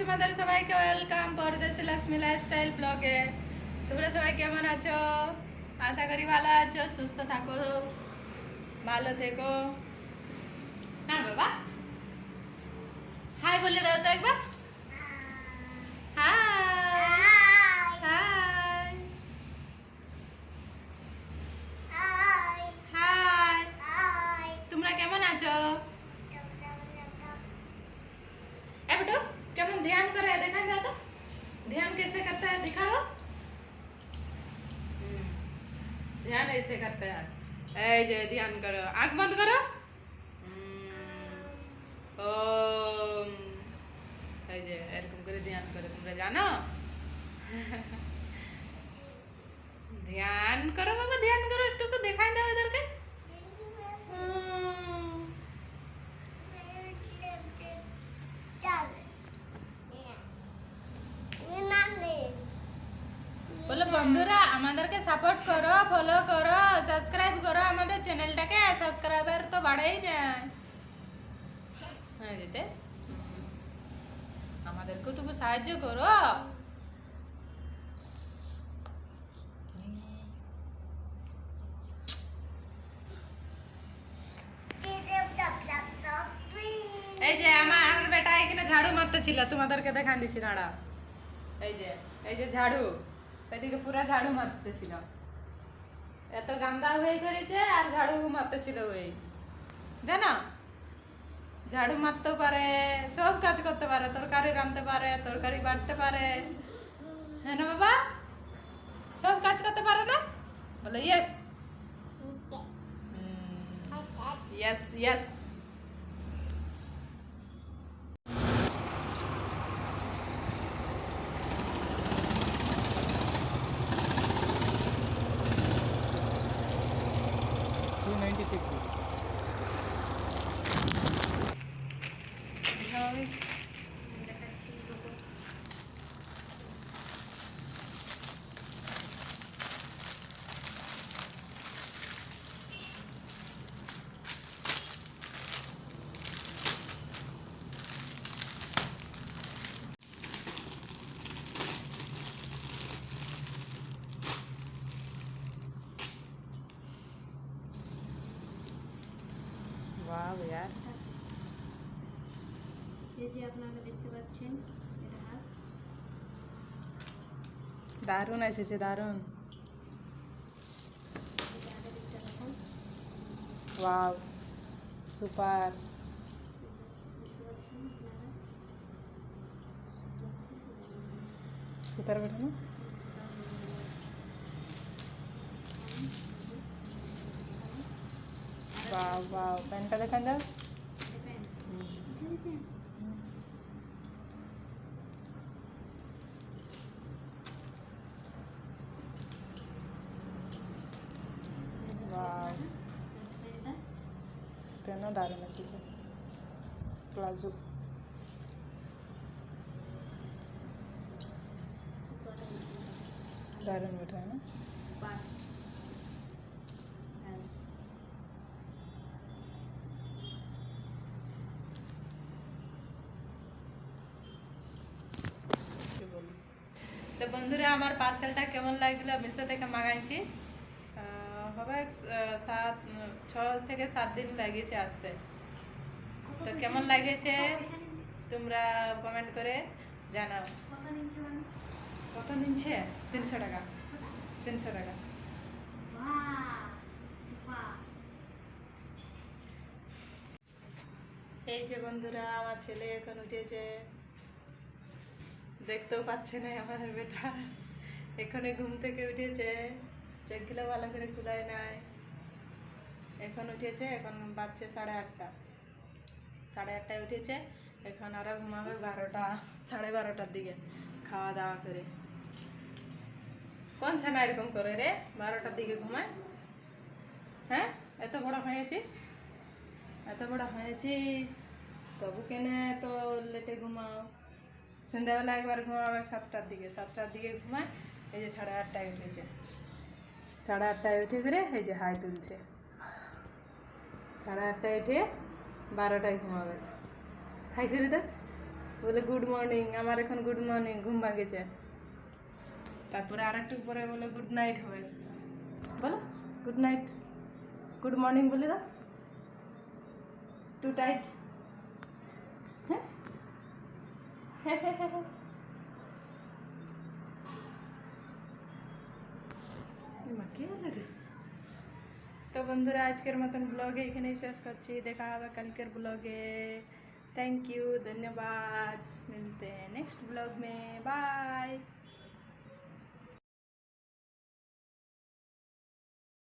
তোমাদের সবাইকে welcome পরদেশি Lakshmi lifestyle ব্লগে। তোমরা সবাই কেমন আছো? আশা করি ভালো আছো, সুস্থ থাকো, ভালো থেকো। না বাবা, হাই বলে দাও তো একবার। High high high. তোমরা কেমন আছো? ए बेटो केमन ध्यान करे देखा जाओ तो, ध्यान कैसे करता है दिखाओ। ध्यान ऐसे करता है, ऐ जे ध्यान करो, आंख बंद करो। ओम, ऐ जे एरकम करे ध्यान करो, तुमरा जानो। ध्यान करो बाबा, ध्यान करो, एकटू को दिखाई दो इधर के। বলো বন্ধুরা আমাদেরকে সাপোর্ট করো, ফলো করো, সাবস্ক্রাইব করো আমাদের চ্যানেলটাকে। সাবস্ক্রাইবার তো বাড়াই যায়। হ্যাঁ দিতে আমাদেরকে একটু সাহায্য করো। এই যে আমার বেটা এখানে ঝাড়ু মারতে ছিল, তোমাদেরকে দেখান দিচ্ছি দাঁড়া। এই যে ঝাড়ু, এদিকে পুরা ঝাড়ু মারতে ছিল, এত গান্দা হয়ে করেছে আর ঝাড়ু মারতে ছিল। ওই জানো ঝাড়ু মারতেও পারে, সব কাজ করতে পারে, তরকারি রাঁধতে পারে, তরকারি বাটতে পারে। হ্যাঁ না বাবা, সব কাজ করতে পারে না? বলো ইয়েস ইয়েস ইয়েস। वाव यार, এই যে আপনারা দেখতে পাচ্ছেন এটা হাত। দারুণ এসেছে, দারুণ। এটা আগের দিকটা দেখুন। Wow super. দেখতে পাচ্ছেন আপনারা। सुतर बैठो। वाव वाव, पेनटा देखा जाओ। वाव, पेन दारुण एसेছে। प्लाजो दारुण बैठा है ना। তো বন্ধুরা আমার পার্সেলটা কেমন লাগলো, মিশো থেকে মাগাইছি। হবে 6 থেকে 7 দিন লাগিয়েছে আসতে। তো কেমন লাগেছে তোমরা কমেন্ট করে জানাও। কত নিচ্ছে? 300 টাকা। 300 টাকা। এই যে বন্ধুরা আমার ছেলে এখন উঠেছে, দেখতেও পাচ্ছে না আমার বেটা, এখানে ঘুম থেকে উঠেছে, চোখগুলো ভালো করে খুলায় নাই, এখন উঠেছে। এখন বাজছে 8:30। 8:30টায় উঠেছে, এখন আরও ঘুমাবে 12টা 12:30টার দিকে খাওয়া দাওয়া করে। কোন ছানা এরকম করে রে 12টার দিকে ঘুমায়? হ্যাঁ, এত বড় হয়েছিস, এত বড় হয়েছিস, তবু কেনে তো লেটে ঘুমাও। সন্ধ্যাবেলা একবার ঘুমাবে 7টার দিকে, 7টার দিকে ঘুমায়। এই যে 8:30টায় উঠেছে, 8:30টায় উঠে করে এই যে হাই তুলছে। 8:30টায় উঠে 12টায় ঘুমাবে। হাই করে দে, বলে গুড মর্নিং, আমার এখন গুড মর্নিং, ঘুম ভাঙেছে। তারপরে আর একটু পরে বলে গুড নাইট হবে। বলো গুড নাইট, গুড মর্নিং বলে দাও। টু টাইট। হ্যাঁ মা কে বলে রে? তো বন্ধুরা আজকের মতন ব্লগে এখানেই শেষ করছি, দেখা হবে কালকের ব্লগে। थैंक यू, धन्यवाद, मिलते हैं नेक्स्ट ब्लॉग में, बाय।